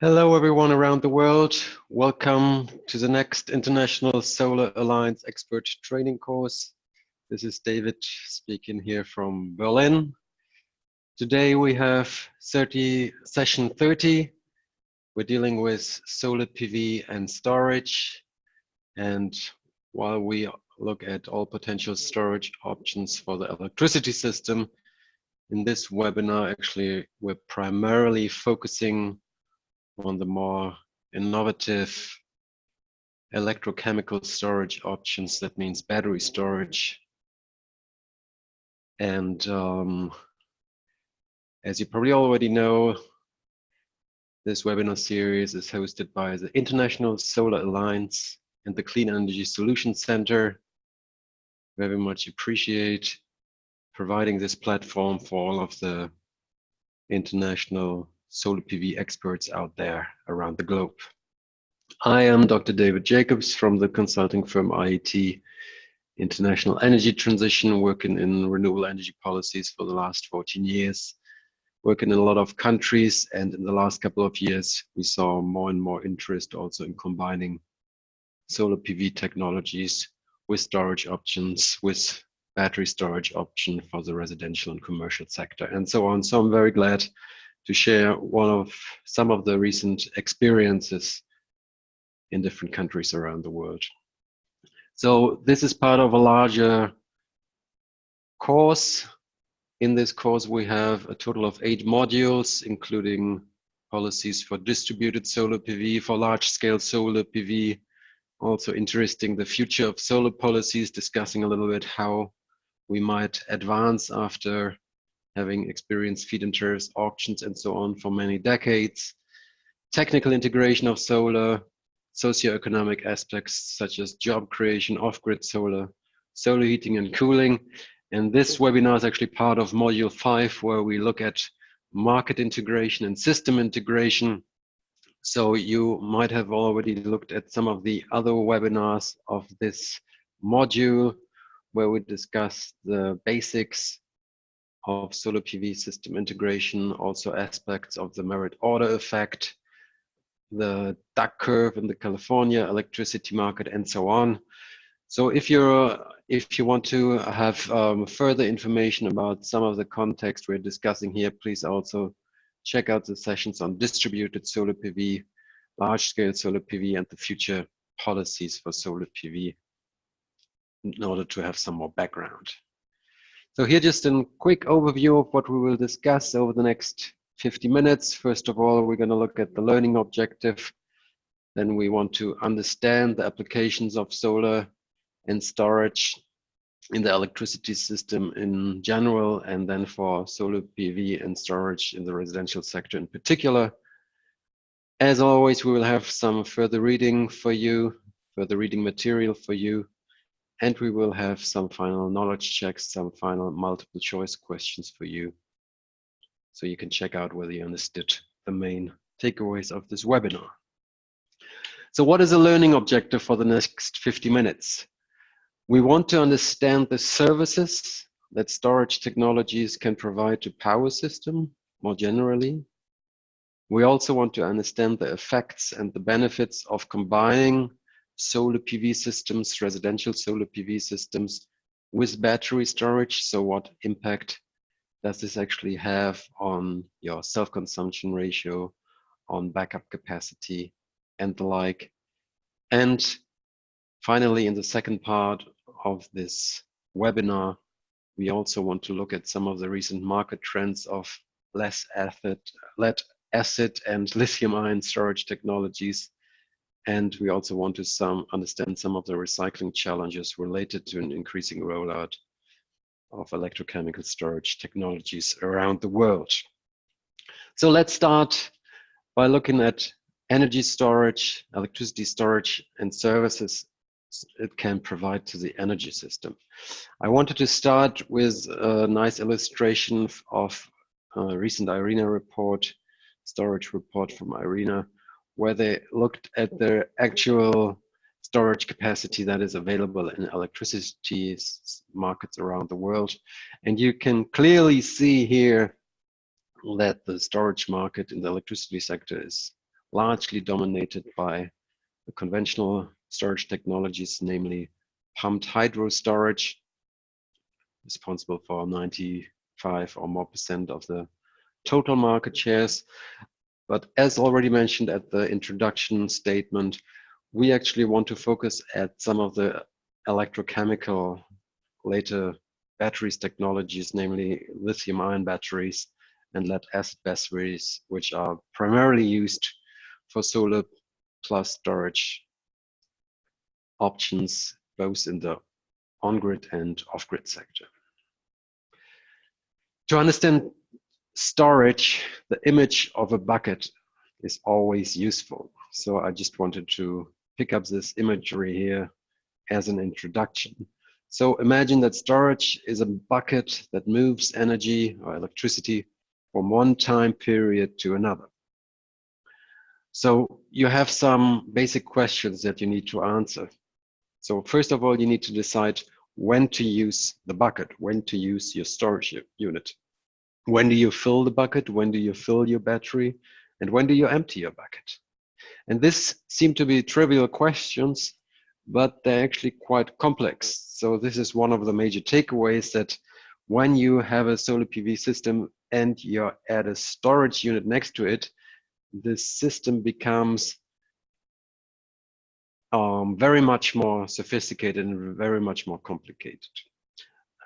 Hello, everyone around the world. Welcome to the next International Solar Alliance Expert Training course. This is David speaking here from Berlin. Today we have session 30. We're dealing with solar PV and storage. And while we look at all potential storage options for the electricity system, in this webinar, actually, we're primarily focusing on the more innovative electrochemical storage options. That means battery storage. And as you probably already know, this webinar series is hosted by the International Solar Alliance and the Clean Energy Solutions Center. Very much appreciate providing this platform for all of the international solar PV experts out there around the globe. I am Dr. David Jacobs from the consulting firm IET International Energy Transition, working in renewable energy policies for the last 14 years, working in a lot of countries, and in the last couple of years, we saw more and more interest also in combining solar PV technologies with storage options, with battery storage option for the residential and commercial sector, and so on. So I'm very glad to share some of the recent experiences in different countries around the world. So this is part of a larger course. In this course, we have a total of 8 modules, including policies for distributed solar PV, for large-scale solar PV, also interesting the future of solar policies, discussing a little bit how we might advance after having experienced feed-in tariffs, auctions, and so on for many decades, technical integration of solar, socioeconomic aspects such as job creation, off-grid solar, solar heating and cooling. And this webinar is actually part of module 5, where we look at market integration and system integration. So you might have already looked at some of the other webinars of this module, where we discuss the basics of solar PV system integration, also aspects of the merit order effect, the duck curve in the California electricity market, and so on. So if you want to have further information about some of the context we're discussing here, please also check out the sessions on distributed solar PV, large-scale solar PV, and the future policies for solar PV in order to have some more background. So here just a quick overview of what we will discuss over the next 50 minutes. First of all, we're going to look at the learning objective. Then we want to understand the applications of solar and storage in the electricity system in general, and then for solar PV and storage in the residential sector in particular. As always, we will have some further reading for you, further reading material for you, and we will have some final knowledge checks, some final multiple choice questions for you, so you can check out whether you understood the main takeaways of this webinar. So what is a learning objective for the next 50 minutes? We want to understand the services that storage technologies can provide to power system more generally. We also want to understand the effects and the benefits of combining solar PV systems, residential solar PV systems, with battery storage. So what impact does this actually have on your self-consumption ratio, on backup capacity, and the like? And finally, in the second part of this webinar, we also want to look at some of the recent market trends of lead acid and lithium-ion storage technologies. And we also want to understand some of the recycling challenges related to an increasing rollout of electrochemical storage technologies around the world. So let's start by looking at energy storage, electricity storage, and services it can provide to the energy system. I wanted to start with a nice illustration of a recent IRENA report, storage report from IRENA, where they looked at the actual storage capacity that is available in electricity markets around the world. And you can clearly see here that the storage market in the electricity sector is largely dominated by the conventional storage technologies, namely pumped hydro storage, responsible for 95 or more % of the total market shares. But as already mentioned at the introduction statement, we actually want to focus at some of the electrochemical later batteries technologies, namely lithium-ion batteries and lead-acid batteries, which are primarily used for solar plus storage options, both in the on-grid and off-grid sector. To understand storage, the image of a bucket is always useful. So I just wanted to pick up this imagery here as an introduction. So imagine that storage is a bucket that moves energy or electricity from one time period to another. So you have some basic questions that you need to answer. So first of all, you need to decide when to use the bucket, when to use your storage unit. When do you fill the bucket? When do you fill your battery? And when do you empty your bucket? And this seem to be trivial questions, but they're actually quite complex. So this is one of the major takeaways, that when you have a solar PV system and you add a storage unit next to it, the system becomes very much more sophisticated and very much more complicated.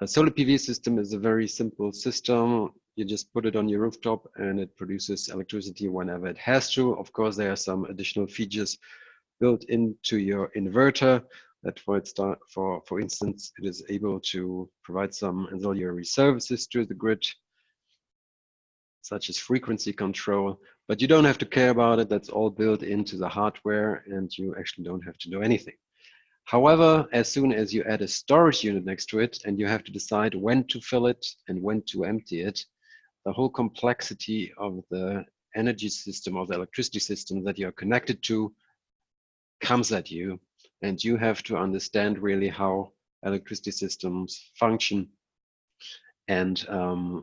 A solar PV system is a very simple system. You just put it on your rooftop and it produces electricity whenever it has to. Of course, there are some additional features built into your inverter that, for instance, it is able to provide some ancillary services to the grid, such as frequency control, but you don't have to care about it. That's all built into the hardware and you actually don't have to do anything. However, as soon as you add a storage unit next to it and you have to decide when to fill it and when to empty it, the whole complexity of the energy system, of the electricity system that you're connected to, comes at you, and you have to understand really how electricity systems function and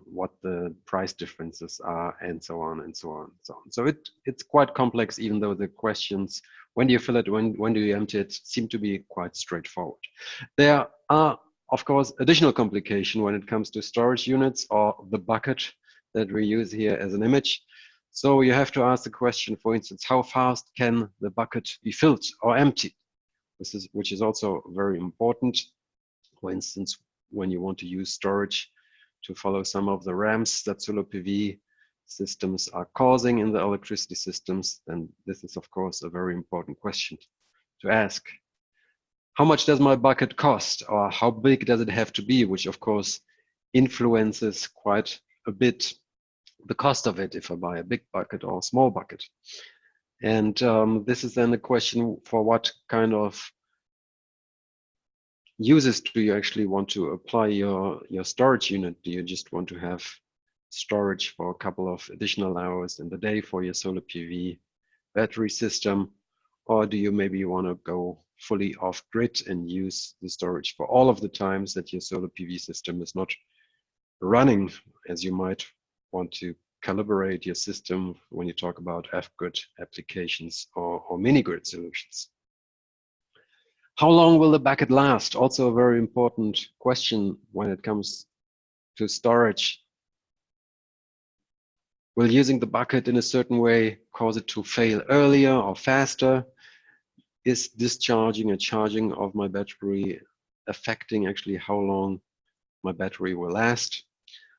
what the price differences are, and so on and so on and so on. So it's quite complex, even though the questions, when do you fill it, when do you empty it, seem to be quite straightforward. There are, of course, additional complication when it comes to storage units or the bucket that we use here as an image. So you have to ask the question, for instance, how fast can the bucket be filled or emptied? Which is also very important. For instance, when you want to use storage to follow some of the ramps that solar PV systems are causing in the electricity systems, then this is, of course, a very important question to ask. How much does my bucket cost, or how big does it have to be, which, of course, influences quite a bit the cost of it if I buy a big bucket or a small bucket. And this is then the question, for what kind of uses do you actually want to apply your storage unit? Do you just want to have storage for a couple of additional hours in the day for your solar PV battery system? Or do you maybe want to go fully off grid and use the storage for all of the times that your solar PV system is not running, as you might want to calibrate your system when you talk about off-grid applications or mini-grid solutions? How long will the bucket last? Also a very important question when it comes to storage. Will using the bucket in a certain way cause it to fail earlier or faster? Is discharging and charging of my battery affecting actually how long my battery will last?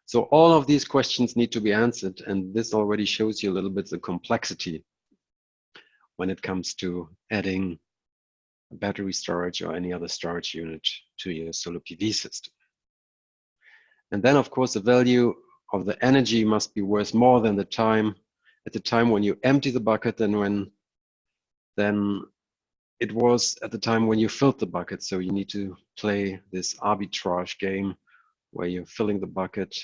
So all of these questions need to be answered, and this already shows you a little bit the complexity when it comes to adding battery storage or any other storage unit to your solar PV system. And then, of course, the value of the energy must be worth more than the time at the time when you empty the bucket than it was at the time when you filled the bucket. So you need to play this arbitrage game where you're filling the bucket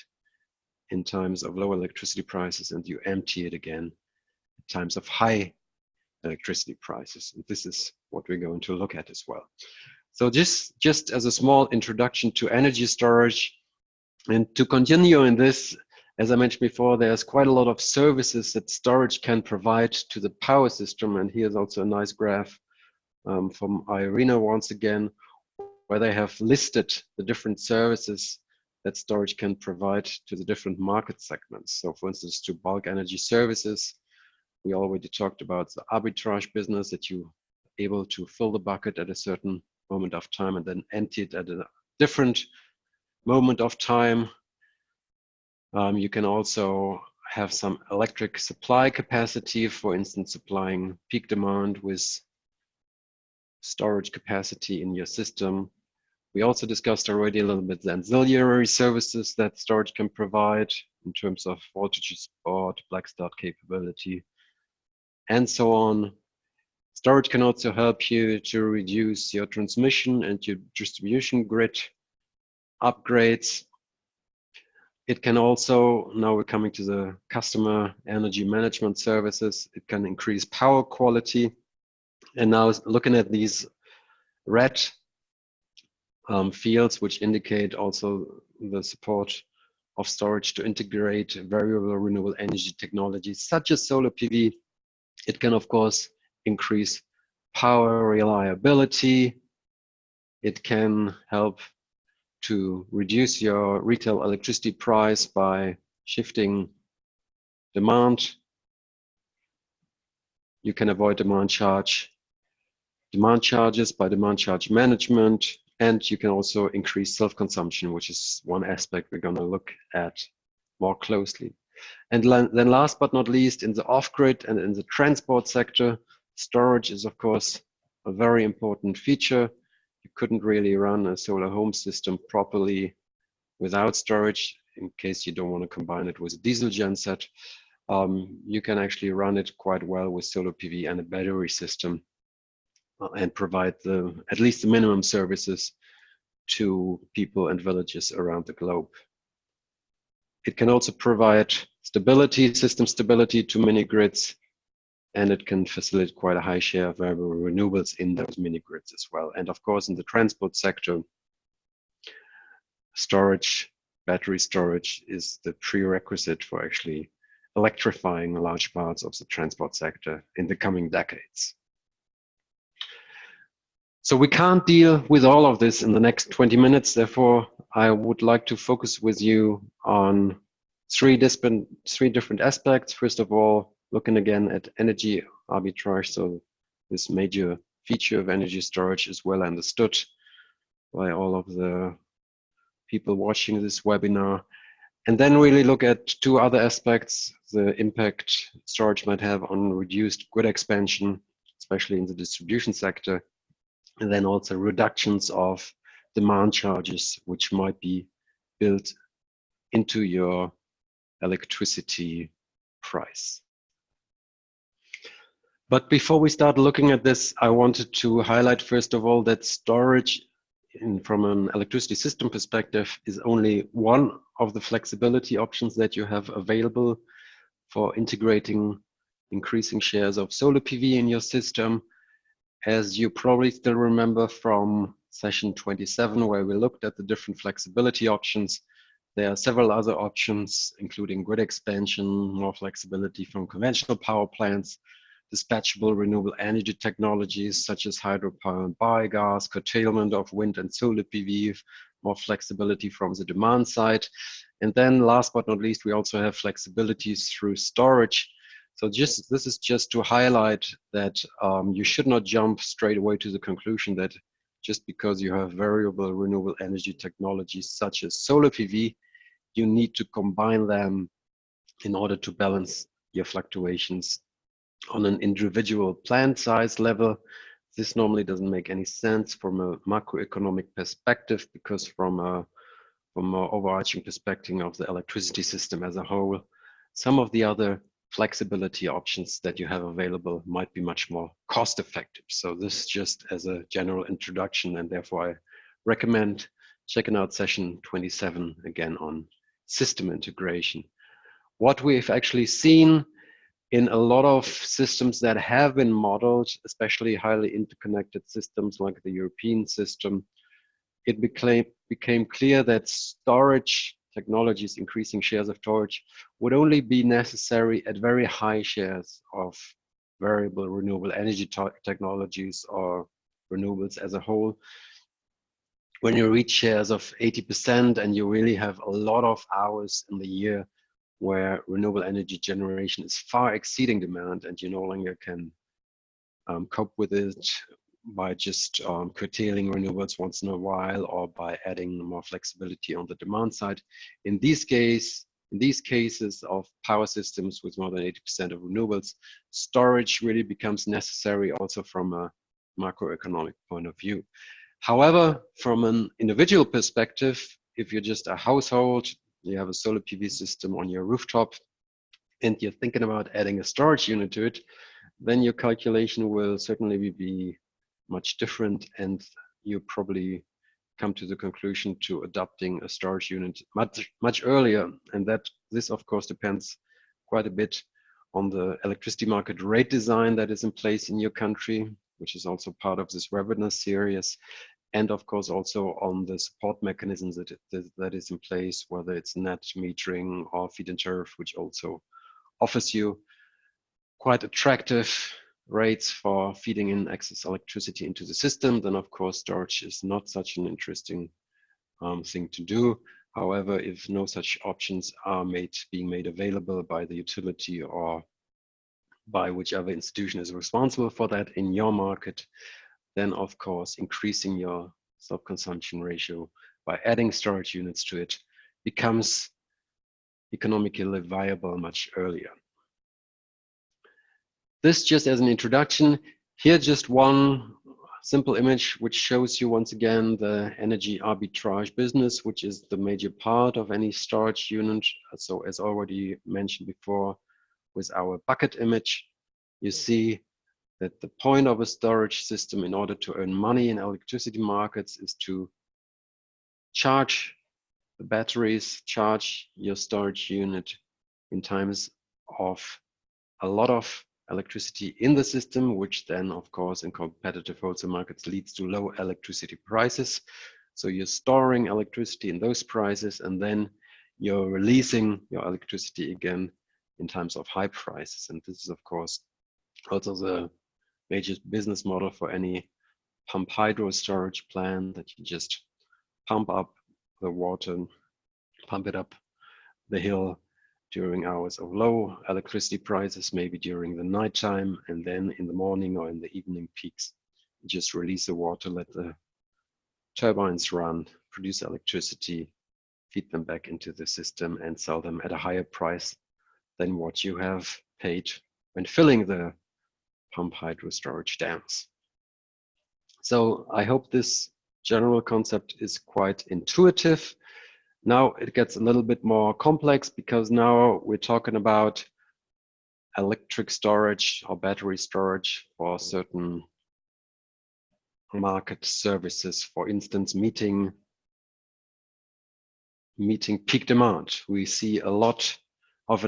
in times of low electricity prices and you empty it again at times of high electricity prices. And this is what we're going to look at as well. So just as a small introduction to energy storage, and to continue in this, As I mentioned before, there's quite a lot of services that storage can provide to the power system. And here's also a nice graph from Irina once again, where they have listed the different services that storage can provide to the different market segments. So for instance, to bulk energy services, we already talked about the arbitrage business, that you are able to fill the bucket at a certain moment of time and then empty it at a different moment of time. You can also have some electric supply capacity, for instance, supplying peak demand with storage capacity in your system. We also discussed already a little bit the ancillary services that storage can provide in terms of voltage support, black start capability, and so on. Storage can also help you to reduce your transmission and your distribution grid upgrades. It can also, now we're coming to the customer energy management services, it can increase power quality. And now looking at these red fields, which indicate also the support of storage to integrate variable renewable energy technologies such as solar PV, it can of course increase power reliability. It can help to reduce your retail electricity price by shifting demand. You can avoid demand charges by demand charge management, and you can also increase self-consumption, which is one aspect we're going to look at more closely. And then last but not least, in the off-grid and in the transport sector, storage is of course a very important feature. You couldn't really run a solar home system properly without storage, in case you don't want to combine it with a diesel genset. You can actually run it quite well with solar PV and a battery system and provide at least the minimum services to people and villages around the globe. It can also provide stability, system stability to mini grids, and it can facilitate quite a high share of variable renewables in those mini grids as well. And of course, in the transport sector, storage, battery storage is the prerequisite for actually electrifying large parts of the transport sector in the coming decades. So we can't deal with all of this in the next 20 minutes. Therefore, I would like to focus with you on three different aspects. First of all, looking again at energy arbitrage. So this major feature of energy storage is well understood by all of the people watching this webinar. And then really look at two other aspects, the impact storage might have on reduced grid expansion, especially in the distribution sector, and then also reductions of demand charges, which might be built into your electricity price. But before we start looking at this, I wanted to highlight, first of all, that storage from an electricity system perspective is only one of the flexibility options that you have available for integrating increasing shares of solar PV in your system. As you probably still remember from session 27, where we looked at the different flexibility options, there are several other options, including grid expansion, more flexibility from conventional power plants, dispatchable renewable energy technologies such as hydropower and biogas, curtailment of wind and solar PV, more flexibility from the demand side. And then last but not least, we also have flexibilities through storage. So this is just to highlight that you should not jump straight away to the conclusion that just because you have variable renewable energy technologies such as solar PV, you need to combine them in order to balance your fluctuations on an individual plant size level. This normally doesn't make any sense from a macroeconomic perspective, because from an overarching perspective of the electricity system as a whole, some of the other flexibility options that you have available might be much more cost effective. So this just as a general introduction, and therefore I recommend checking out session 27 again on system integration. What we've actually seen in a lot of systems that have been modeled, especially highly interconnected systems like the European system, it became clear that storage technologies, increasing shares of storage, would only be necessary at very high shares of variable renewable energy technologies or renewables as a whole. When you reach shares of 80% and you really have a lot of hours in the year where renewable energy generation is far exceeding demand and you no longer can cope with it by just curtailing renewables once in a while or by adding more flexibility on the demand side. In these cases of power systems with more than 80% of renewables, storage really becomes necessary also from a macroeconomic point of view. However, from an individual perspective, if you're just a household, you have a solar PV system on your rooftop, and you're thinking about adding a storage unit to it, then your calculation will certainly be much different, and you probably come to the conclusion to adopting a storage unit much earlier. And this of course depends quite a bit on the electricity market rate design that is in place in your country, which is also part of this webinar series, and of course also on the support mechanisms that is in place, whether it's net metering or feed-in tariff, which also offers you quite attractive rates for feeding in excess electricity into the system. Then of course storage is not such an interesting thing to do. However, if no such options are being made available by the utility or by whichever institution is responsible for that in your market, then of course increasing your self-consumption ratio by adding storage units to it becomes economically viable much earlier. This just as an introduction. Here just one simple image which shows you once again the energy arbitrage business, which is the major part of any storage unit. So as already mentioned before with our bucket image, you see that the point of a storage system in order to earn money in electricity markets is to charge the batteries, charge your storage unit in times of a lot of electricity in the system, which then of course in competitive wholesale markets leads to low electricity prices. So you're storing electricity in those prices and then you're releasing your electricity again in times of high prices. And this is of course also the major business model for any pump hydro storage plant, that you just pump up the water, pump it up the hill during hours of low electricity prices, maybe during the nighttime, and then in the morning or in the evening peaks, you just release the water, let the turbines run, produce electricity, feed them back into the system and sell them at a higher price than what you have paid when filling the pump hydro storage dams. So I hope this general concept is quite intuitive. Now it gets a little bit more complex because now we're talking about electric storage or battery storage for certain market services, for instance, meeting peak demand. We saw a lot of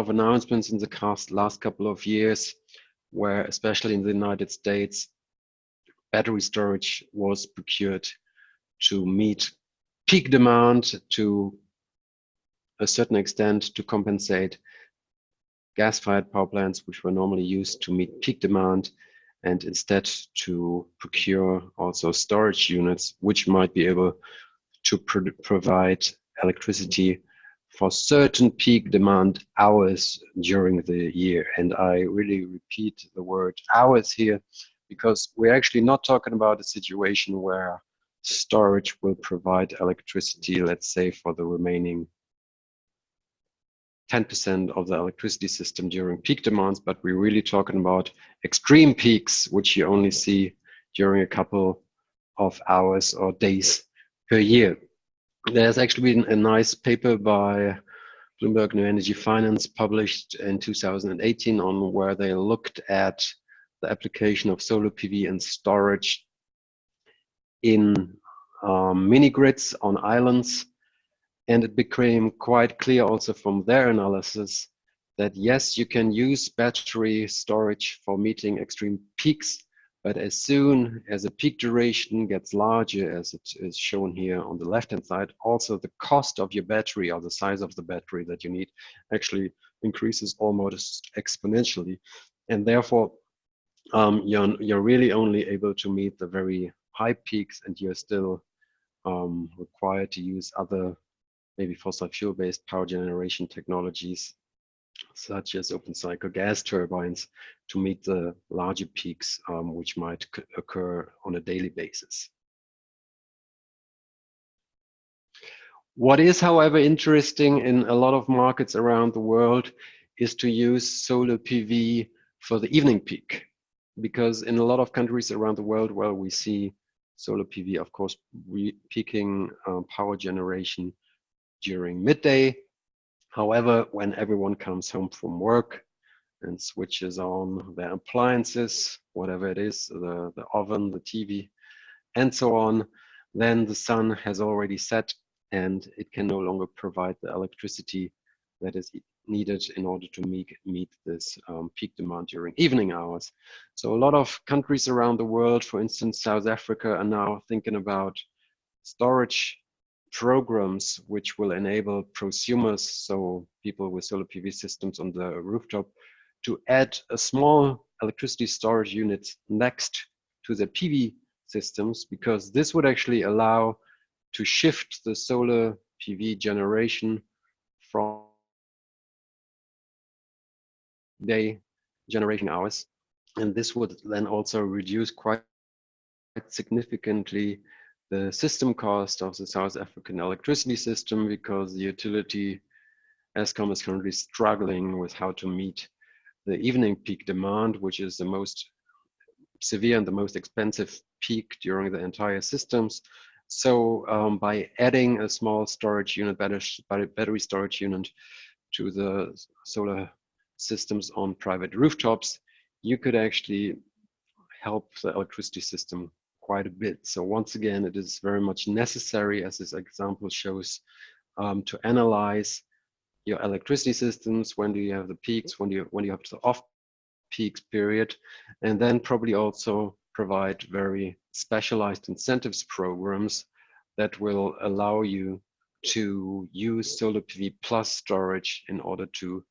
announcements in the last couple of years where, especially in the United States, battery storage was procured to meet peak demand, to a certain extent to compensate gas-fired power plants which were normally used to meet peak demand, and instead to procure also storage units which might be able to provide electricity for certain peak demand hours during the year. And I really repeat the word hours here, because we're actually not talking about a situation where storage will provide electricity, let's say, for the remaining 10% of the electricity system during peak demands, but we're really talking about extreme peaks, which you only see during a couple of hours or days per year. There's actually been a nice paper by Bloomberg New Energy Finance published in 2018 on where they looked at the application of solar PV and storage in mini grids on islands. And it became quite clear also from their analysis that yes, you can use battery storage for meeting extreme peaks, But as soon as the peak duration gets larger, as it is shown here on the left-hand side, also the cost of your battery or the size of the battery that you need actually increases almost exponentially. And therefore, you're really only able to meet the very high peaks, and you're still required to use other maybe fossil fuel-based power generation technologies such as open cycle gas turbines to meet the larger peaks which might occur on a daily basis. What is, however, interesting in a lot of markets around the world is to use solar PV for the evening peak. Because in a lot of countries around the world, well, we see solar PV, of course, peaking power generation during midday. However, when everyone comes home from work and switches on their appliances, whatever it is, the oven, the TV, and so on, then the sun has already set and it can no longer provide the electricity that is needed in order to meet this peak demand during evening hours. So a lot of countries around the world, for instance, South Africa, are now thinking about storage programs which will enable prosumers, so people with solar PV systems on the rooftop, to add a small electricity storage unit next to the PV systems, because this would actually allow to shift the solar PV generation from day generation hours. And this would then also reduce quite significantly the system cost of the South African electricity system, because the utility Eskom is currently struggling with how to meet the evening peak demand, which is the most severe and the most expensive peak during the entire systems. So by adding a small storage unit, battery storage unit to the solar systems on private rooftops, you could actually help the electricity system quite a bit. So once again, it is very much necessary, as this example shows, to analyze your electricity systems. When do you have the peaks? When do you have the off peaks period? And then probably also provide very specialized incentives programs that will allow you to use solar PV plus storage in order to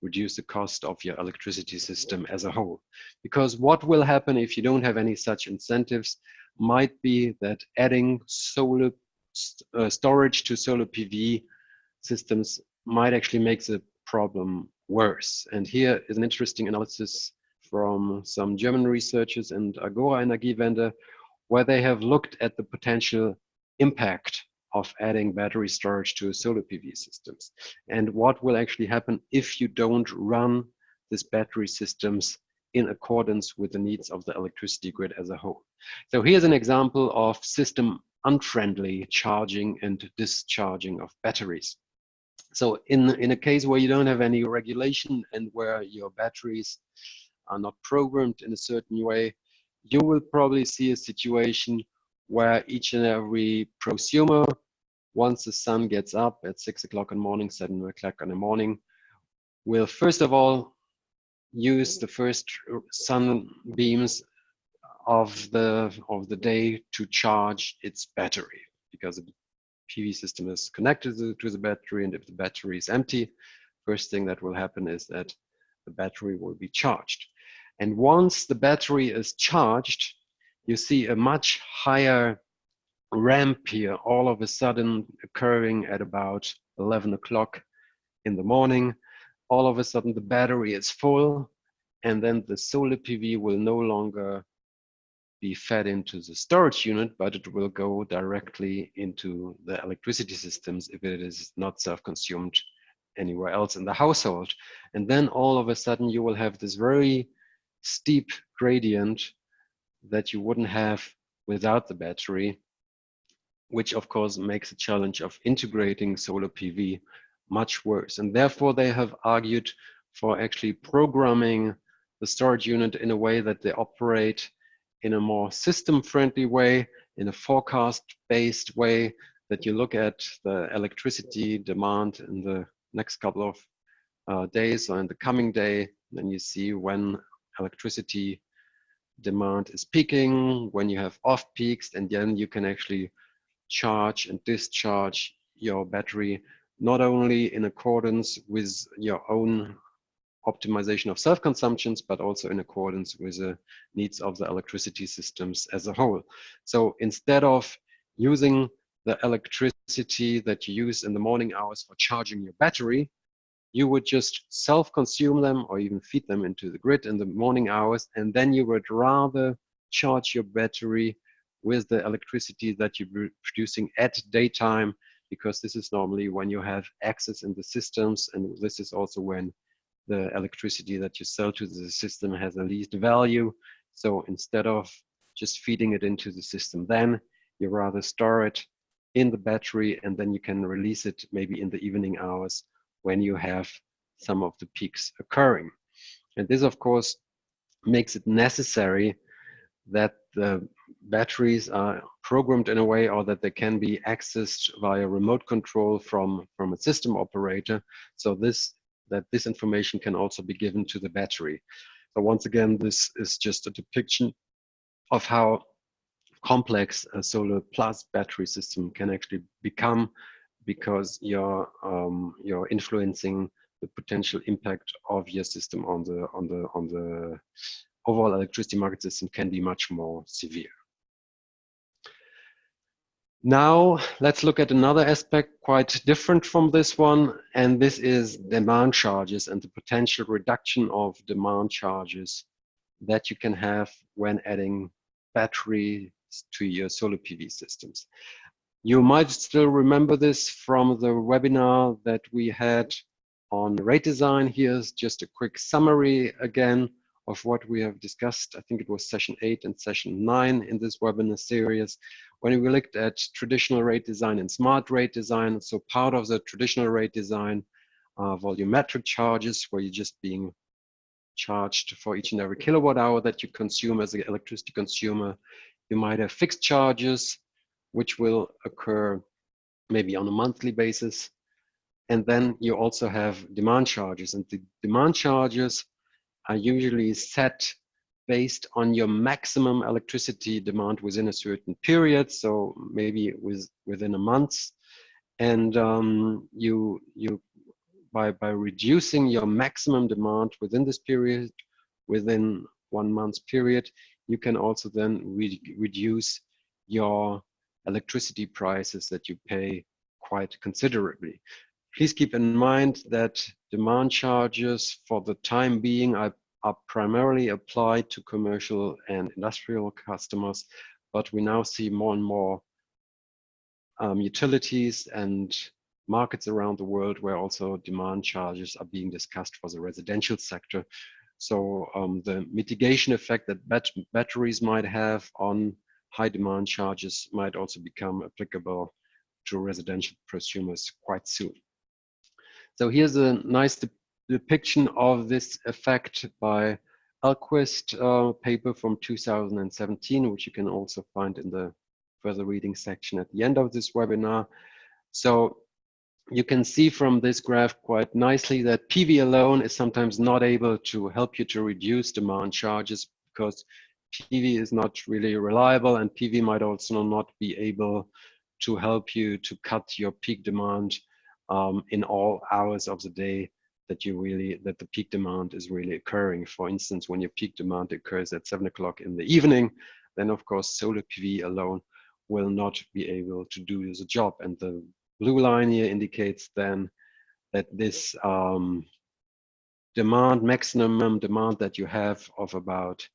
reduce the cost of your electricity system as a whole. Because what will happen if you don't have any such incentives might be that adding solar storage to solar PV systems might actually make the problem worse. And here is an interesting analysis from some German researchers and Agora Energiewende, where they have looked at the potential impact of adding battery storage to solar PV systems and what will actually happen if you don't run these battery systems in accordance with the needs of the electricity grid as a whole. So here's an example of system unfriendly charging and discharging of batteries. So in a case where you don't have any regulation and where your batteries are not programmed in a certain way, you will probably see a situation where each and every prosumer, once the sun gets up at 6 o'clock in the morning, 7 o'clock in the morning, will first of all use the first sunbeams of the day to charge its battery, because the PV system is connected to the battery, and if the battery is empty, first thing that will happen is that the battery will be charged. And once the battery is charged, you see a much higher ramp here all of a sudden occurring at about 11 o'clock in the morning. All of a sudden the battery is full, and then the solar PV will no longer be fed into the storage unit, but it will go directly into the electricity systems if it is not self-consumed anywhere else in the household. And then all of a sudden you will have this very steep gradient that you wouldn't have without the battery, which of course makes the challenge of integrating solar PV much worse. And therefore they have argued for actually programming the storage unit in a way that they operate in a more system-friendly way, in a forecast-based way, that you look at the electricity demand in the next couple of days or in the coming day, then you see when electricity demand is peaking, when you have off peaks, and then you can actually charge and discharge your battery, not only in accordance with your own optimization of self-consumptions, but also in accordance with the needs of the electricity systems as a whole. So instead of using the electricity that you use in the morning hours for charging your battery, you would just self-consume them or even feed them into the grid in the morning hours, and then you would rather charge your battery with the electricity that you're producing at daytime, because this is normally when you have access in the systems, and this is also when the electricity that you sell to the system has the least value. So instead of just feeding it into the system, then you rather store it in the battery, and then you can release it maybe in the evening hours when you have some of the peaks occurring. And this, of course, makes it necessary that the batteries are programmed in a way, or that they can be accessed via remote control from a system operator. So that this information can also be given to the battery. So once again, this is just a depiction of how complex a solar plus battery system can actually become, because you're influencing the potential impact of your system on the overall electricity market system can be much more severe. Now, let's look at another aspect quite different from this one, and this is demand charges and the potential reduction of demand charges that you can have when adding batteries to your solar PV systems. You might still remember this from the webinar that we had on rate design. Here's just a quick summary again of what we have discussed. I think it was session 8 and session 9 in this webinar series, when we looked at traditional rate design and smart rate design. So part of the traditional rate design are volumetric charges, where you're just being charged for each and every kilowatt hour that you consume as an electricity consumer. You might have fixed charges, which will occur maybe on a monthly basis. And then you also have demand charges, and the demand charges are usually set based on your maximum electricity demand within a certain period, so maybe within a month. And by reducing your maximum demand within this period, within 1 month period, you can also then reduce your electricity prices that you pay quite considerably. Please keep in mind that demand charges for the time being are primarily applied to commercial and industrial customers, but we now see more and more utilities and markets around the world where also demand charges are being discussed for the residential sector. So the mitigation effect that batteries might have on high demand charges might also become applicable to residential prosumers quite soon. So here's a nice depiction of this effect by Alquist paper from 2017, which you can also find in the further reading section at the end of this webinar. So you can see from this graph quite nicely that PV alone is sometimes not able to help you to reduce demand charges, because PV is not really reliable, and PV might also not be able to help you to cut your peak demand in all hours of the day that the peak demand is really occurring. For instance, when your peak demand occurs at 7 o'clock in the evening, then of course solar PV alone will not be able to do the job. And the blue line here indicates then that this maximum demand that you have of about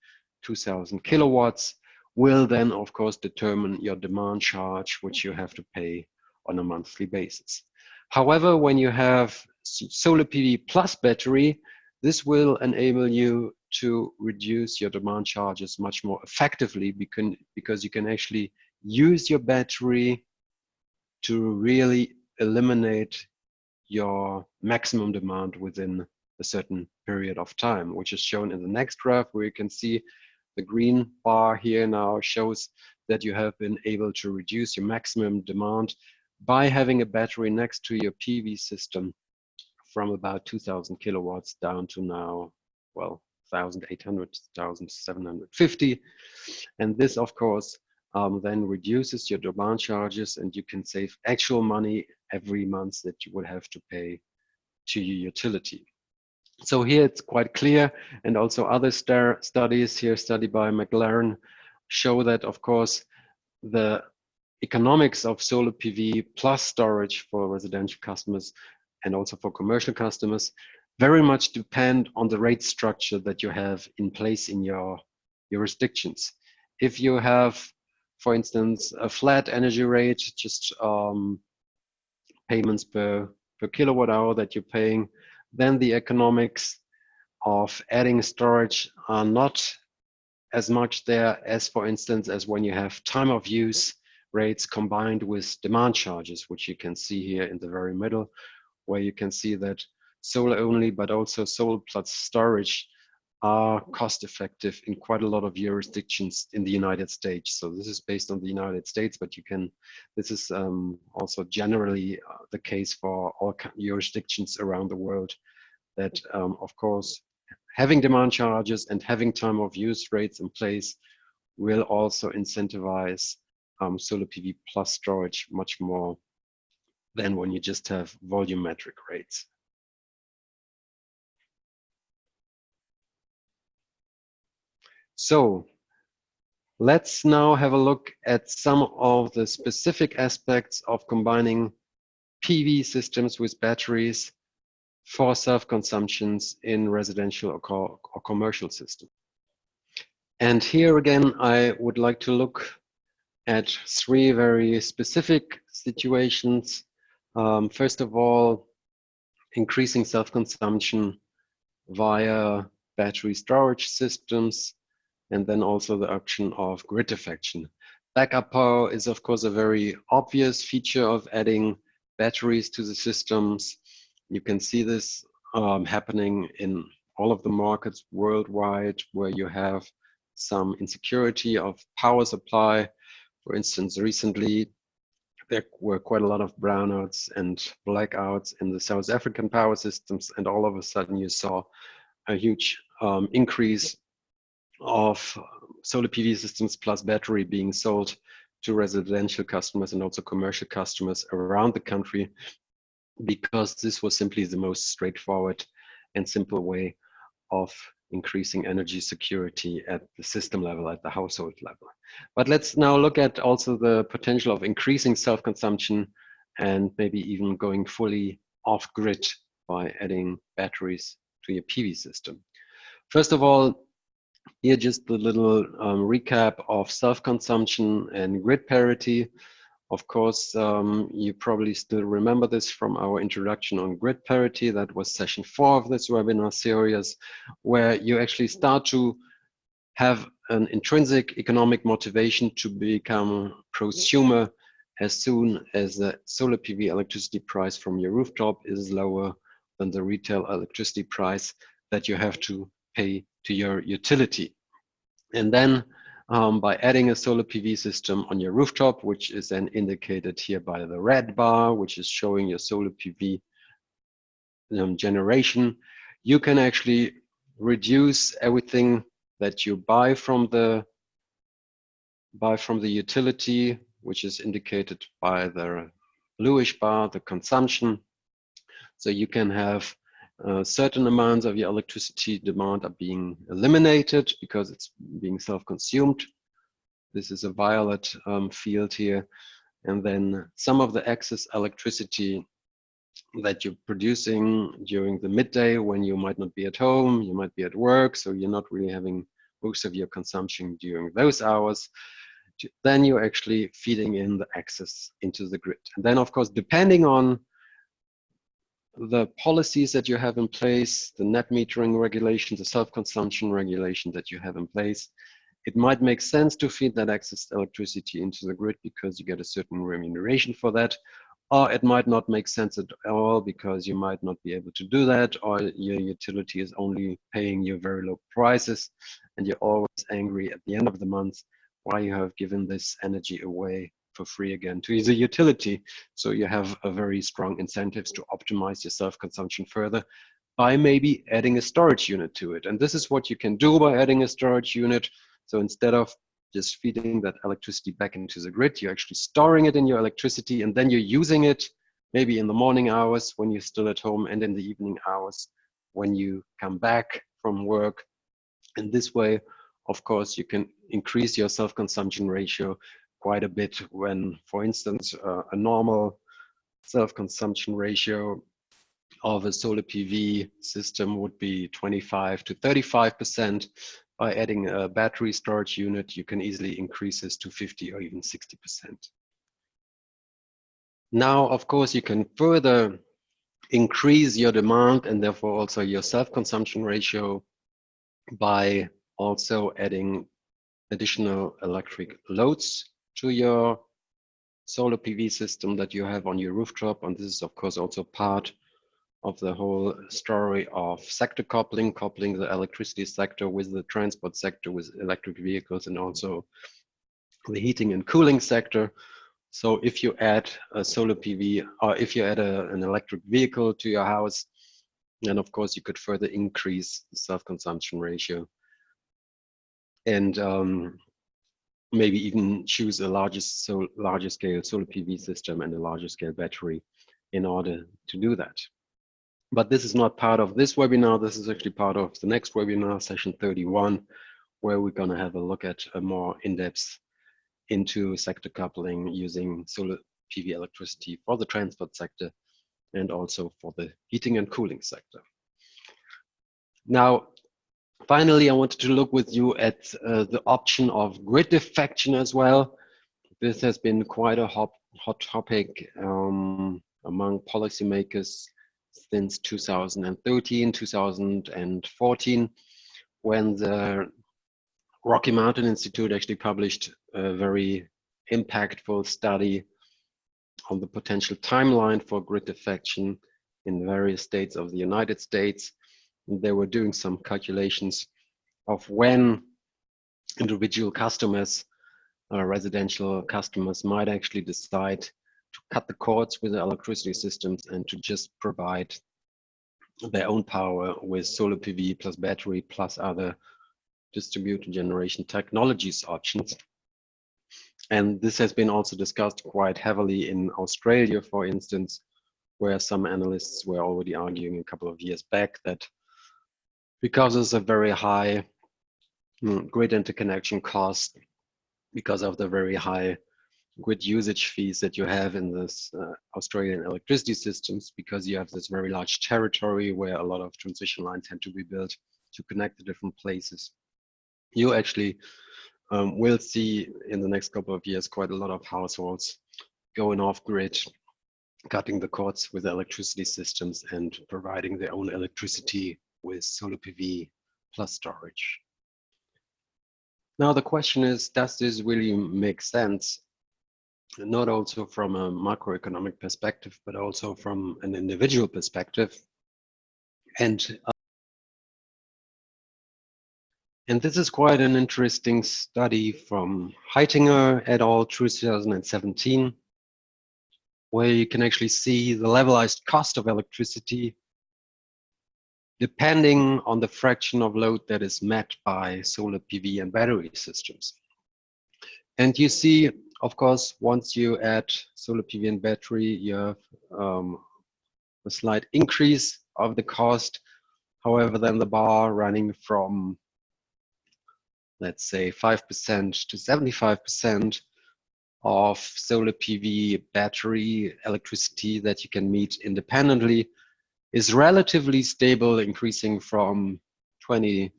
2000 kilowatts will then of course determine your demand charge, which you have to pay on a monthly basis. However, when you have solar PV plus battery, this will enable you to reduce your demand charges much more effectively, because you can actually use your battery to really eliminate your maximum demand within a certain period of time, which is shown in the next graph, where you can see the green bar here now shows that you have been able to reduce your maximum demand by having a battery next to your PV system from about 2000 kilowatts down to now, well, 1,800, 1,750. And this, of course, then reduces your demand charges, and you can save actual money every month that you would have to pay to your utility. So here it's quite clear, and also other studies here, study by McLaren, show that, of course, the economics of solar PV plus storage for residential customers and also for commercial customers very much depend on the rate structure that you have in place in your jurisdictions. If you have, for instance, a flat energy rate, just payments per kilowatt hour that you're paying, then the economics of adding storage are not as much there as, for instance, as when you have time of use rates combined with demand charges, which you can see here in the very middle, where you can see that solar only, but also solar plus storage are cost effective in quite a lot of jurisdictions in the United States. So this is based on the United States, but this is also generally the case for all jurisdictions around the world, that of course, having demand charges and having time of use rates in place will also incentivize solar PV plus storage much more than when you just have volumetric rates. So let's now have a look at some of the specific aspects of combining PV systems with batteries for self-consumptions in residential or commercial systems. And here again, I would like to look at three very specific situations. First of all, increasing self-consumption via battery storage systems, and then also the option of grid affection. Backup power is, of course, a very obvious feature of adding batteries to the systems. You can see this happening in all of the markets worldwide where you have some insecurity of power supply. For instance, recently there were quite a lot of brownouts and blackouts in the South African power systems, and all of a sudden you saw a huge increase of solar PV systems plus battery being sold to residential customers and also commercial customers around the country, because this was simply the most straightforward and simple way of increasing energy security at the system level, at the household level. But let's now look at also the potential of increasing self-consumption and maybe even going fully off-grid by adding batteries to your PV system. First of all, here just a little recap of self-consumption and grid parity. Of course, you probably still remember this from our introduction on grid parity. That was session 4 of this webinar series, where you actually start to have an intrinsic economic motivation to become prosumer as soon as the solar PV electricity price from your rooftop is lower than the retail electricity price that you have to pay to your utility. And then by adding a solar PV system on your rooftop, which is then indicated here by the red bar, which is showing your solar PV generation, you can actually reduce everything that you buy from the utility, which is indicated by the bluish bar, the consumption. So you can have certain amounts of your electricity demand are being eliminated because it's being self-consumed. This is a violet field here. And then some of the excess electricity that you're producing during the midday when you might not be at home, you might be at work, so you're not really having most of your consumption during those hours, then you're actually feeding in the excess into the grid. And then, of course, depending on the policies that you have in place, the net metering regulation, the self-consumption regulation that you have in place, it might make sense to feed that excess electricity into the grid because you get a certain remuneration for that, or it might not make sense at all because you might not be able to do that, or your utility is only paying you very low prices and you're always angry at the end of the month why you have given this energy away for free again to the utility. So you have a very strong incentives to optimize your self-consumption further by maybe adding a storage unit to it. And this is what you can do by adding a storage unit. So instead of just feeding that electricity back into the grid, you're actually storing it in your electricity, and then you're using it maybe in the morning hours when you're still at home, and in the evening hours when you come back from work. And this way, of course, you can increase your self-consumption ratio quite a bit when, for instance, a normal self-consumption ratio of a solar PV system would be 25 to 35%. By adding a battery storage unit, you can easily increase this to 50 or even 60%. Now, of course, you can further increase your demand and therefore also your self-consumption ratio by also adding additional electric loads to your solar PV system that you have on your rooftop. And this is, of course, also part of the whole story of sector coupling the electricity sector with the transport sector, with electric vehicles, and also the heating and cooling sector. So if you add a solar PV, or if you add an electric vehicle to your house, then of course you could further increase the self-consumption ratio, and maybe even choose a larger scale solar PV system and a larger scale battery in order to do that. But this is not part of this webinar. This is actually part of the next webinar, session 31, where we're going to have a look at a more in-depth into sector coupling using solar PV electricity for the transport sector and also for the heating and cooling sector. Now, finally, I wanted to look with you at the option of grid defection as well. This has been quite a hot topic among policymakers since 2013, 2014, when the Rocky Mountain Institute actually published a very impactful study on the potential timeline for grid defection in various states of the United States. And they were doing some calculations of when individual customers, residential customers, might actually decide to cut the cords with the electricity systems and to just provide their own power with solar PV plus battery plus other distributed generation technologies options. And this has been also discussed quite heavily in Australia, for instance, where some analysts were already arguing a couple of years back that because there's a very high grid interconnection cost, because of the very high grid usage fees that you have in this Australian electricity systems, because you have this very large territory where a lot of transmission lines had to be built to connect the different places, you actually will see in the next couple of years quite a lot of households going off grid, cutting the cords with electricity systems and providing their own electricity with solar PV plus storage. Now the question is, does this really make sense? Not also from a macroeconomic perspective, but also from an individual perspective. And this is quite an interesting study from Heitinger et al. 2017, where you can actually see the levelized cost of electricity depending on the fraction of load that is met by solar PV and battery systems. And you see, of course, once you add solar PV and battery, you have a slight increase of the cost. However, then the bar running from, let's say, 5% to 75% of solar PV battery electricity that you can meet independently is relatively stable, increasing from $20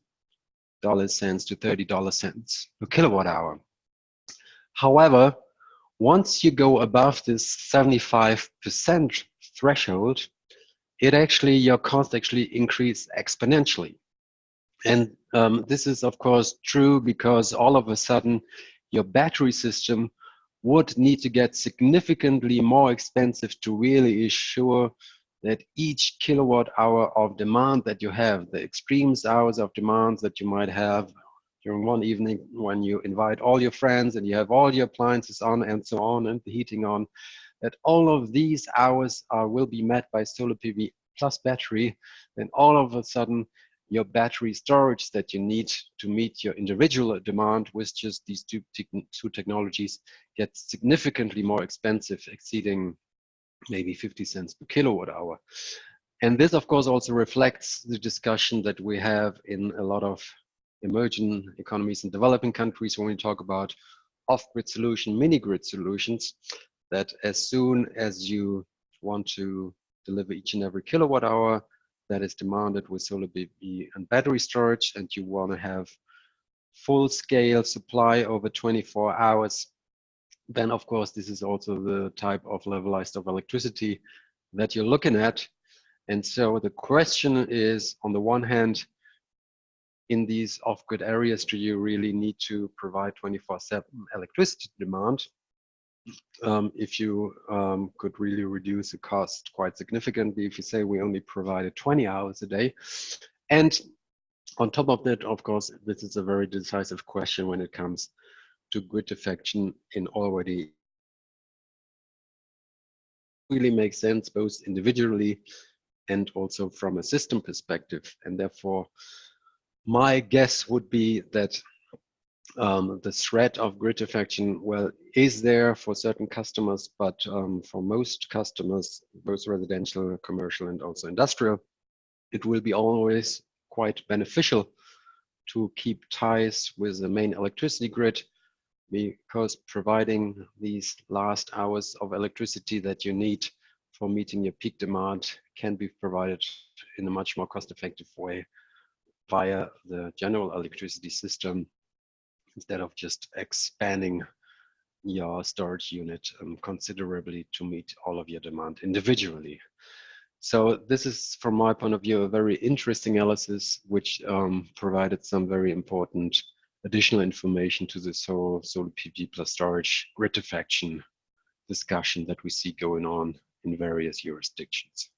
cents to $30 cents per kilowatt hour. However, once you go above this 75% threshold, your cost actually increases exponentially. And this is of course true because all of a sudden your battery system would need to get significantly more expensive to really ensure that each kilowatt hour of demand that you have, the extreme hours of demand that you might have during one evening when you invite all your friends and you have all your appliances on and so on and the heating on, that all of these hours will be met by solar PV plus battery, then all of a sudden your battery storage that you need to meet your individual demand with just these two technologies gets significantly more expensive, exceeding maybe 50 cents per kilowatt hour. And this, of course, also reflects the discussion that we have in a lot of emerging economies and developing countries when we talk about off-grid solution, mini-grid solutions, that as soon as you want to deliver each and every kilowatt hour that is demanded with solar PV and battery storage, and you want to have full-scale supply over 24 hours, then of course this is also the type of levelized of electricity that you're looking at. And so the question is, on the one hand, in these off-grid areas, do you really need to provide 24/7 electricity demand? If you could really reduce the cost quite significantly, if you say we only provided 20 hours a day. And on top of that, of course, this is a very decisive question when it comes to grid defection in already really makes sense both individually and also from a system perspective. And therefore, my guess would be that the threat of grid defection, well, is there for certain customers, but for most customers, both residential, commercial, and also industrial, it will be always quite beneficial to keep ties with the main electricity grid, because providing these last hours of electricity that you need for meeting your peak demand can be provided in a much more cost-effective way via the general electricity system, instead of just expanding your storage unit considerably to meet all of your demand individually. So this is, from my point of view, a very interesting analysis, which provided some very important additional information to this whole solar PV plus storage grid defection discussion that we see going on in various jurisdictions.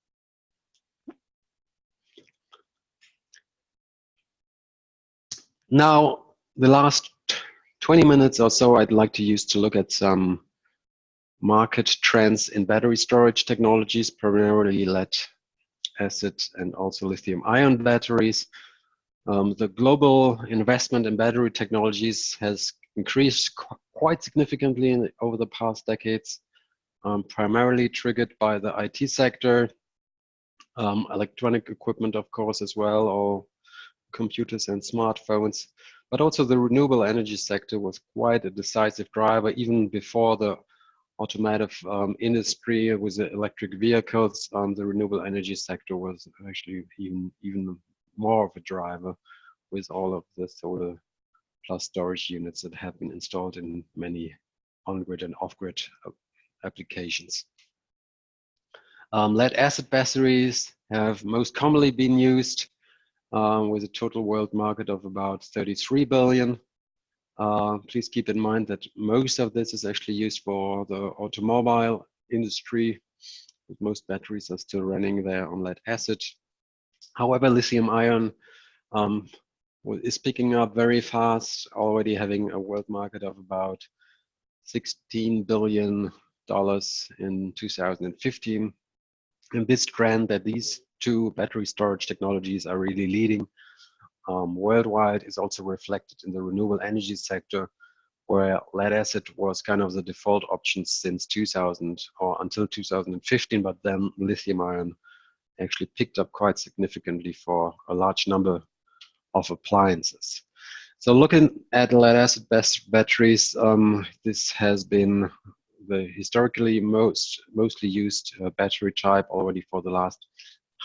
Now, the last 20 minutes or so I'd like to use to look at some market trends in battery storage technologies, primarily lead acid and also lithium-ion batteries. The global investment in battery technologies has increased quite significantly over the past decades, primarily triggered by the IT sector, electronic equipment, of course, as well, or computers and smartphones, but also the renewable energy sector was quite a decisive driver even before the automotive industry with the electric vehicles. The renewable energy sector was actually even more of a driver with all of the solar plus storage units that have been installed in many on-grid and off-grid applications. Lead acid batteries have most commonly been used with a total world market of about 33 billion. Please keep in mind that most of this is actually used for the automobile industry. Most batteries are still running there on lead acid. However, lithium-ion is picking up very fast, already having a world market of about $16 billion in 2015. And this trend that these two battery storage technologies are really leading worldwide is also reflected in the renewable energy sector, where lead acid was kind of the default option since 2000 or until 2015, but then lithium-ion actually picked up quite significantly for a large number of appliances. So looking at lead acid batteries, this has been the historically mostly used battery type already for the last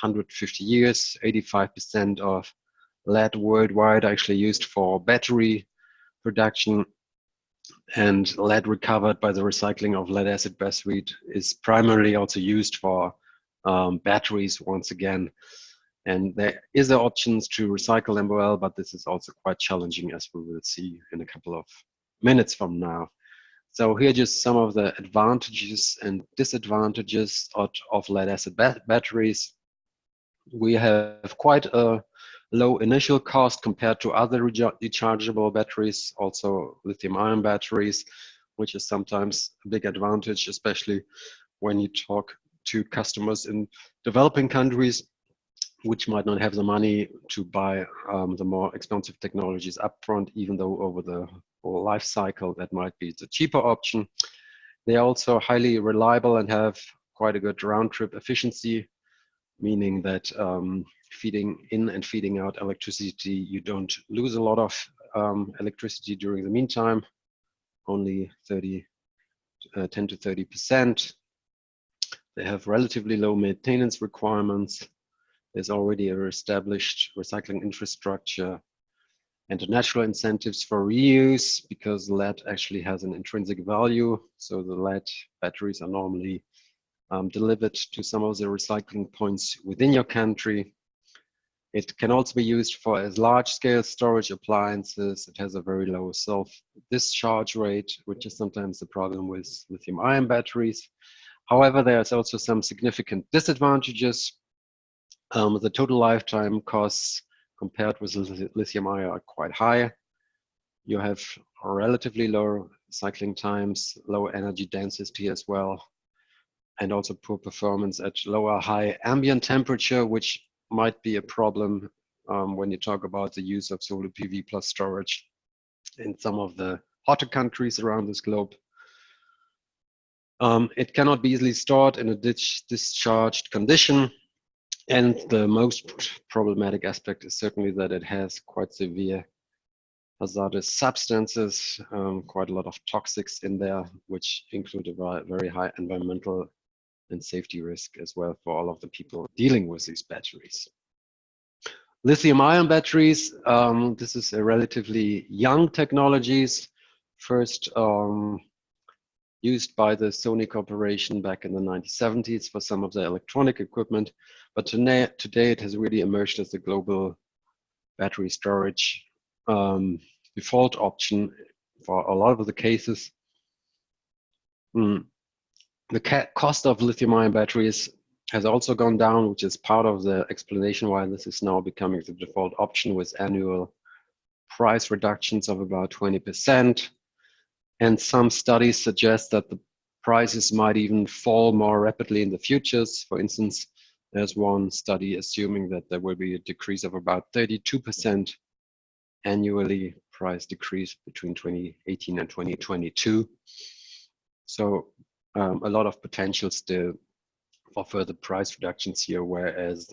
150 years. 85% of lead worldwide actually used for battery production, and lead recovered by the recycling of lead acid battery is primarily also used for batteries once again. And there is options to recycle them well, but this is also quite challenging, as we will see in a couple of minutes from now. So here are just some of the advantages and disadvantages of lead acid batteries. We have quite a low initial cost compared to other rechargeable batteries, also lithium-ion batteries, which is sometimes a big advantage, especially when you talk to customers in developing countries, which might not have the money to buy the more expensive technologies upfront, even though over the whole life cycle that might be the cheaper option. They are also highly reliable and have quite a good round trip efficiency, meaning that feeding in and feeding out electricity, you don't lose a lot of electricity during the meantime, only 10 to 30%. They have relatively low maintenance requirements. There's already an established recycling infrastructure and natural incentives for reuse, because lead actually has an intrinsic value. So the lead batteries are normally delivered to some of the recycling points within your country. It can also be used for as large-scale storage appliances. It has a very low self-discharge rate, which is sometimes the problem with lithium-ion batteries. However, there's also some significant disadvantages. The total lifetime costs compared with lithium-ion are quite high. You have relatively low cycling times, low energy density as well, and also poor performance at lower high ambient temperature, which might be a problem when you talk about the use of solar PV plus storage in some of the hotter countries around this globe. It cannot be easily stored in a discharged condition. And the most problematic aspect is certainly that it has quite severe hazardous substances, quite a lot of toxics in there, which include a very high environmental and safety risk as well for all of the people dealing with these batteries. Lithium-ion batteries, this is a relatively young technologies, first used by the Sony Corporation back in the 1970s for some of the electronic equipment, but today it has really emerged as the global battery storage default option for a lot of the cases. The cost of lithium-ion batteries has also gone down, which is part of the explanation why this is now becoming the default option, with annual price reductions of about 20%. And some studies suggest that the prices might even fall more rapidly in the futures. For instance, there's one study assuming that there will be a decrease of about 32% annually, price decrease between 2018 and 2022. So a lot of potential still for further price reductions here, whereas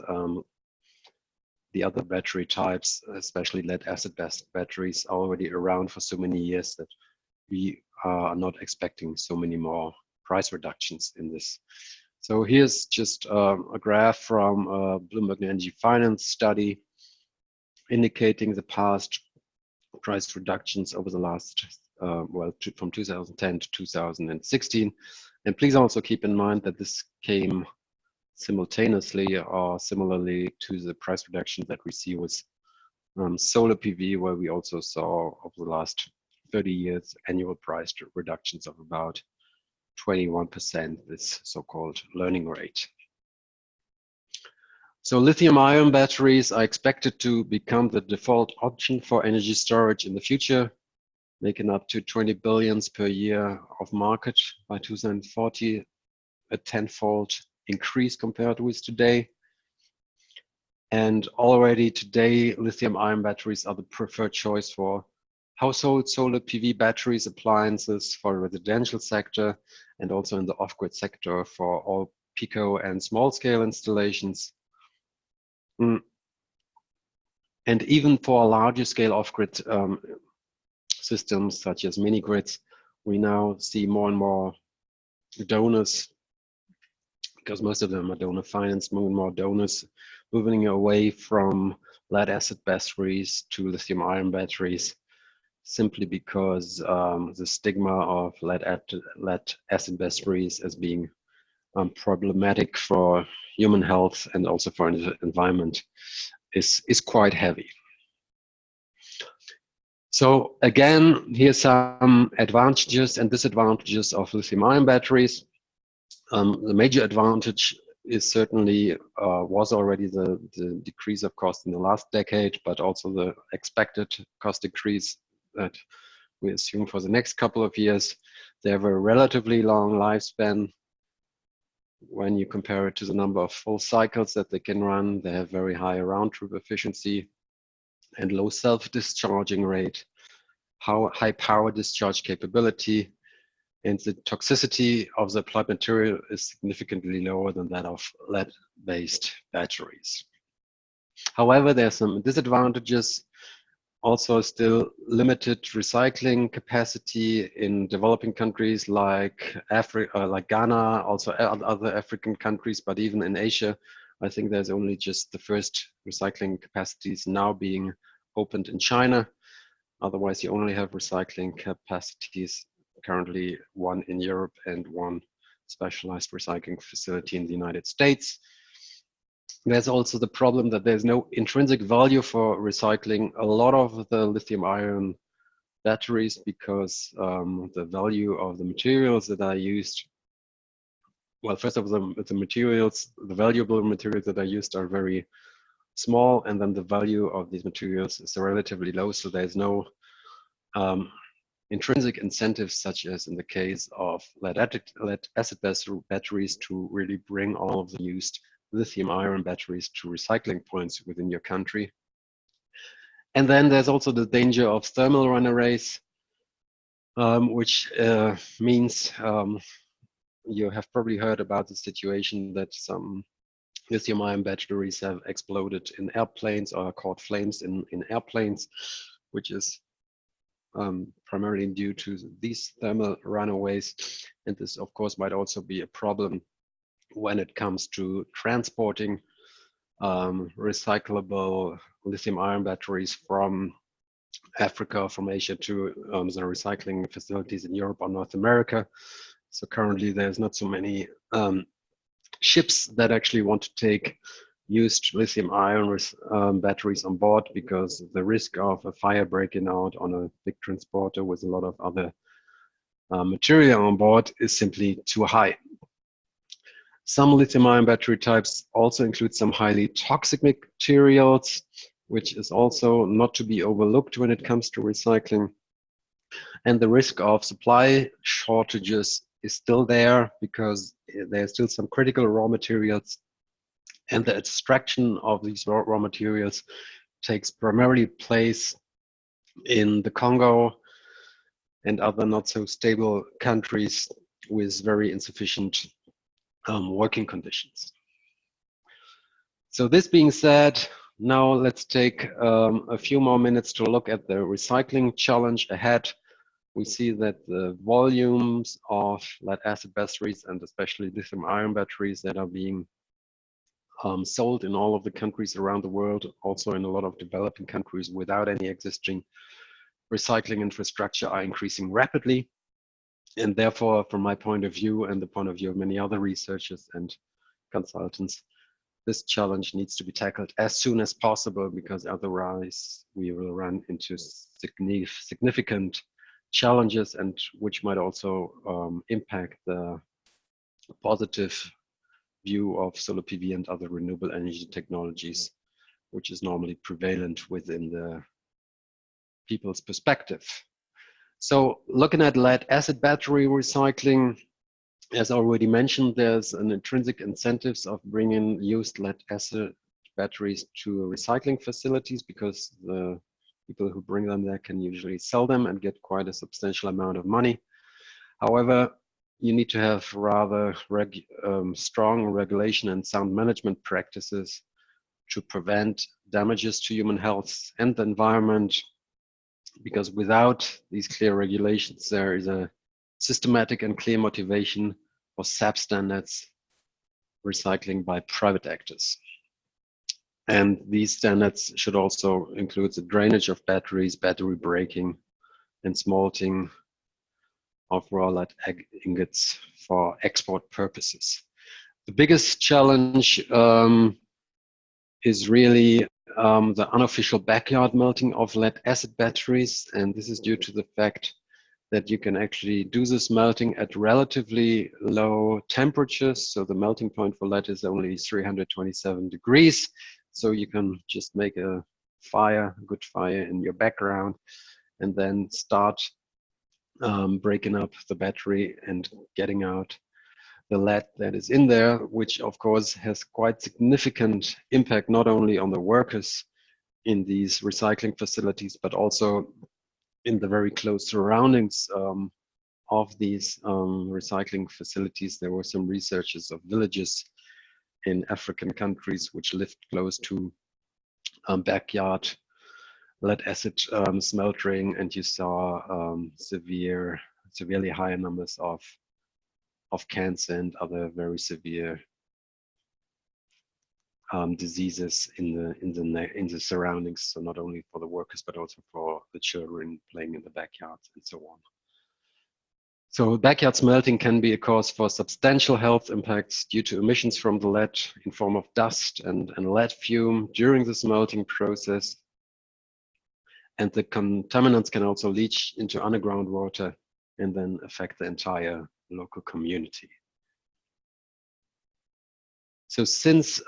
the other battery types, especially lead-acid batteries, are already around for so many years that we are not expecting so many more price reductions in this. So here's just a graph from a Bloomberg Energy Finance study indicating the past price reductions over the last, from 2010 to 2016. And please also keep in mind that this came simultaneously or similarly to the price reduction that we see with solar PV, where we also saw over the last 30 years annual price reductions of about 21%, this so-called learning rate. So lithium-ion batteries are expected to become the default option for energy storage in the future, making up to 20 billion per year of market by 2040, a tenfold increase compared with today. And already today, lithium-ion batteries are the preferred choice for household solar PV batteries, appliances, for residential sector, and also in the off-grid sector for all pico and small-scale installations. And even for larger scale off-grid systems such as mini grids, we now see more and more donors, because most of them are donor financed, more and more donors moving away from lead-acid batteries to lithium-ion batteries, simply because the stigma of lead-acid batteries as being problematic for human health and also for the environment is quite heavy. So again, here's some advantages and disadvantages of lithium-ion batteries. The major advantage is certainly was already the decrease of cost in the last decade, but also the expected cost decrease that we assume for the next couple of years. They have a relatively long lifespan. When you compare it to the number of full cycles that they can run, they have very high round-trip efficiency and low self-discharging rate, high power discharge capability, and the toxicity of the applied material is significantly lower than that of lead-based batteries. However, there are some disadvantages. Also, still limited recycling capacity in developing countries like Africa, like Ghana, also other African countries, but even in Asia, I think there's only just the first recycling capacities now being opened in China. Otherwise, you only have recycling capacities currently, one in Europe and one specialized recycling facility in the United States. There's also the problem that there's no intrinsic value for recycling a lot of the lithium-ion batteries because the value of the materials that are used, well, first of all, the materials, the valuable materials that are used are very small, and then the value of these materials is relatively low, so there's no intrinsic incentives, such as in the case of lead-acid batteries, to really bring all of the used lithium-ion batteries to recycling points within your country. And then there's also the danger of thermal runaways, which means you have probably heard about the situation that some lithium-ion batteries have exploded in airplanes or caught flames in airplanes, which is primarily due to these thermal runaways. And this, of course, might also be a problem when it comes to transporting recyclable lithium-ion batteries from Africa, from Asia to the recycling facilities in Europe or North America. So currently there's not so many ships that actually want to take used lithium-ion batteries on board because the risk of a fire breaking out on a big transporter with a lot of other material on board is simply too high. Some lithium-ion battery types also include some highly toxic materials, which is also not to be overlooked when it comes to recycling. And the risk of supply shortages is still there because there's still some critical raw materials, and the extraction of these raw materials takes primarily place in the Congo and other not so stable countries with very insufficient working conditions. So this being said, now let's take a few more minutes to look at the recycling challenge ahead. We see that the volumes of lead-acid batteries and especially lithium-ion batteries that are being sold in all of the countries around the world, also in a lot of developing countries without any existing recycling infrastructure, are increasing rapidly. And therefore, from my point of view and the point of view of many other researchers and consultants, this challenge needs to be tackled as soon as possible, because otherwise we will run into significant challenges, and which might also impact the positive view of solar PV and other renewable energy technologies, which is normally prevalent within the people's perspective. So looking at lead-acid battery recycling, as already mentioned, there's an intrinsic incentives of bringing used lead-acid batteries to recycling facilities because the people who bring them there can usually sell them and get quite a substantial amount of money. However, you need to have rather strong regulation and sound management practices to prevent damages to human health and the environment, because without these clear regulations, there is a systematic and clear motivation for substandard recycling by private actors. And these standards should also include the drainage of batteries, battery breaking, and smelting of raw lead ingots for export purposes. The biggest challenge is really the unofficial backyard melting of lead-acid batteries, and this is due to the fact that you can actually do this melting at relatively low temperatures. So the melting point for lead is only 327 degrees. So you can just make a fire, a good fire in your background, and then start breaking up the battery and getting out the lead that is in there, which of course has quite significant impact not only on the workers in these recycling facilities, but also in the very close surroundings of these recycling facilities. There were some researches of villages in African countries which lived close to backyard lead acid smeltering, and you saw severely higher numbers of cancer and other very severe diseases in the surroundings. So not only for the workers, but also for the children playing in the backyards and so on. So backyard smelting can be a cause for substantial health impacts due to emissions from the lead in form of dust and lead fume during the smelting process. And the contaminants can also leach into underground water and then affect the entire local community. So since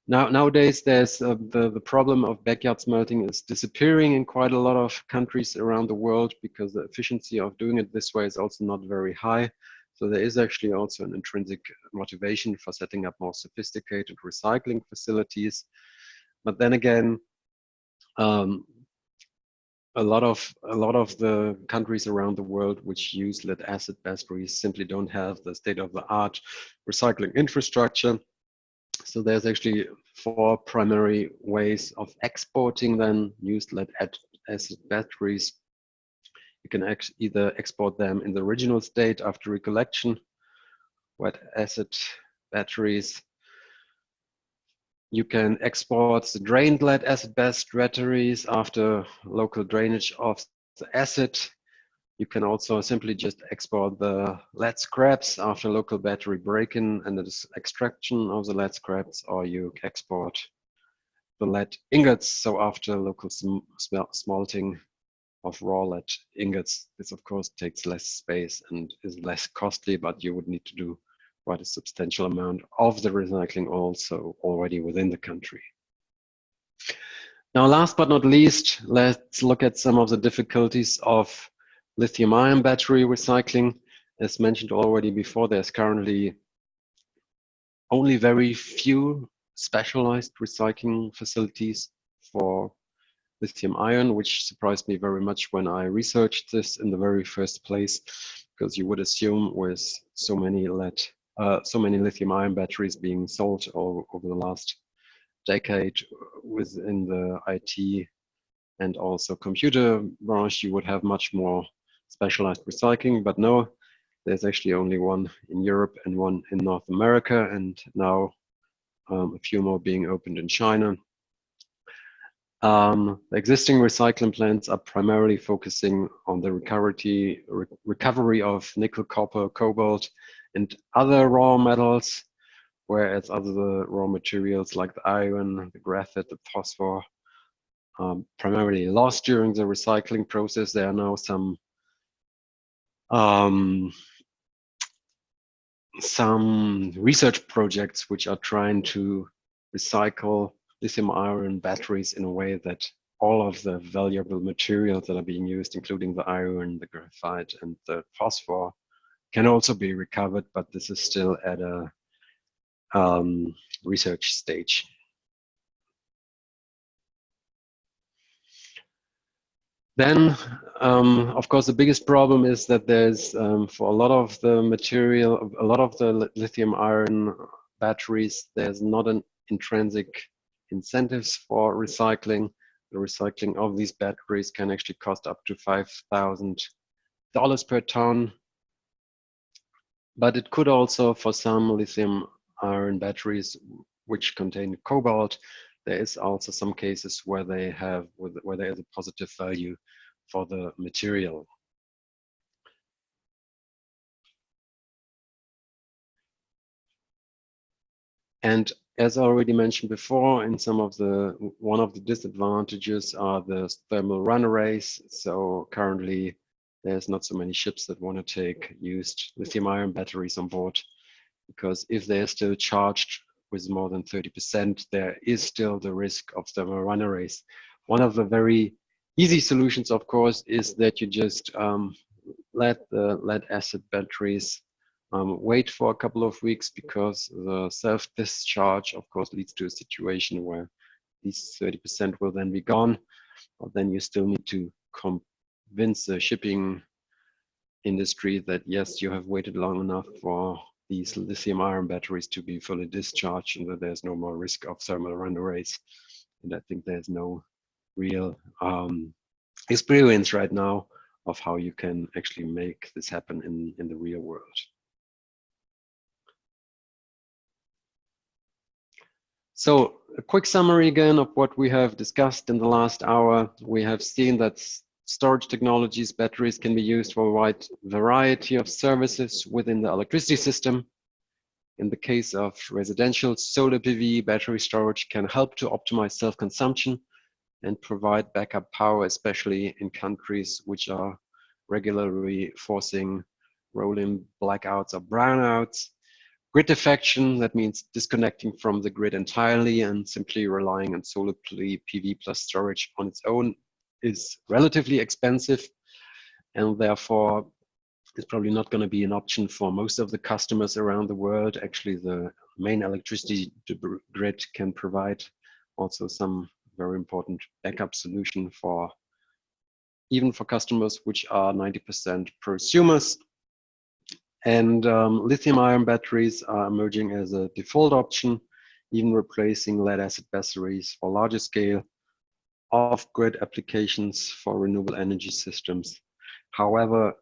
nowadays there's the problem of backyard smelting is disappearing in quite a lot of countries around the world because the efficiency of doing it this way is also not very high. So there is actually also an intrinsic motivation for setting up more sophisticated recycling facilities. But then again, a lot of the countries around the world which use lead acid batteries simply don't have the state-of-the-art recycling infrastructure. So there's actually 4 primary ways of exporting then used lead acid batteries. You can either export them in the original state after recollection, wet acid batteries. You can export the drained lead acid batteries after local drainage of the acid. You can also simply just export the lead scraps after local battery break-in and the extraction of the lead scraps, or you export the lead ingots. So after local smelting of raw lead ingots, this of course takes less space and is less costly, but you would need to do quite a substantial amount of the recycling also already within the country. Now, last but not least, let's look at some of the difficulties of lithium-ion battery recycling. As mentioned already before, there's currently only very few specialized recycling facilities for lithium-ion, which surprised me very much when I researched this in the very first place, because you would assume with so many lithium-ion batteries being sold over the last decade within the IT and also computer branch, you would have much more specialized recycling, but no, there's actually only one in Europe and one in North America, and now a few more being opened in China. The existing recycling plants are primarily focusing on the recovery of nickel, copper, cobalt, and other raw metals, whereas other raw materials like the iron, the graphite, the phosphor, primarily lost during the recycling process. There are now some research projects which are trying to recycle lithium-ion batteries in a way that all of the valuable materials that are being used, including the iron, the graphite, and the phosphor, can also be recovered, but this is still at a research stage. Then, of course, the biggest problem is that there's, for a lot of the material, a lot of the lithium-ion batteries, there's not an intrinsic incentives for recycling. The recycling of these batteries can actually cost up to $5,000 per ton. But it could also, for some lithium-ion batteries which contain cobalt, there is also some cases where there is a positive value for the material. And as already mentioned before, one of the disadvantages are the thermal runaways. So currently, there's not so many ships that want to take used lithium-ion batteries on board, because if they're still charged with more than 30%, there is still the risk of thermal runaways. One of the very easy solutions, of course, is that you just let the lead acid batteries wait for a couple of weeks, because the self-discharge, of course, leads to a situation where these 30% will then be gone. But then you still need to convince the shipping industry that yes, you have waited long enough for these lithium-ion batteries to be fully discharged, and that there's no more risk of thermal runaways. And I think there's no real experience right now of how you can actually make this happen in the real world. So a quick summary again of what we have discussed in the last hour. We have seen that storage technologies, batteries, can be used for a wide variety of services within the electricity system. In the case of residential solar PV, battery storage can help to optimize self-consumption and provide backup power, especially in countries which are regularly forcing rolling blackouts or brownouts. Grid defection, that means disconnecting from the grid entirely and simply relying on solar PV plus storage on its own, is relatively expensive, and therefore it's probably not going to be an option for most of the customers around the world. Actually, the main electricity grid can provide also some very important backup solution for even for customers which are 90% prosumers. And lithium-ion batteries are emerging as a default option, even replacing lead-acid batteries for larger scale off-grid applications for renewable energy systems. However,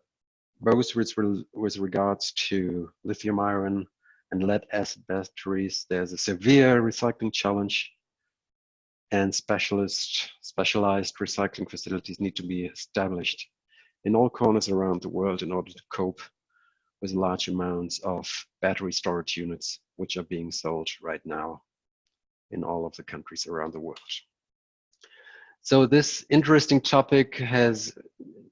both with regards to lithium-ion and lead-acid batteries, there's a severe recycling challenge, and specialized recycling facilities need to be established in all corners around the world in order to cope with large amounts of battery storage units, which are being sold right now in all of the countries around the world. So this interesting topic has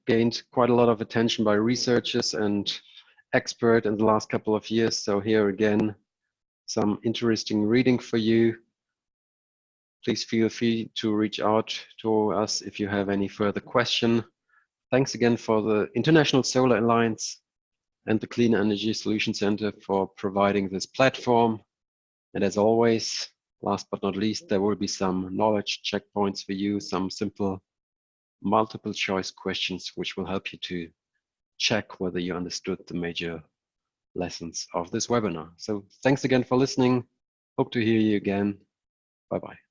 gained quite a lot of attention by researchers and experts in the last couple of years. So here again, some interesting reading for you. Please feel free to reach out to us if you have any further question. Thanks again for the International Solar Alliance and the Clean Energy Solution Center for providing this platform. And as always, last but not least, there will be some knowledge checkpoints for you, some simple multiple choice questions which will help you to check whether you understood the major lessons of this webinar. So thanks again for listening. Hope to hear you again. Bye-bye.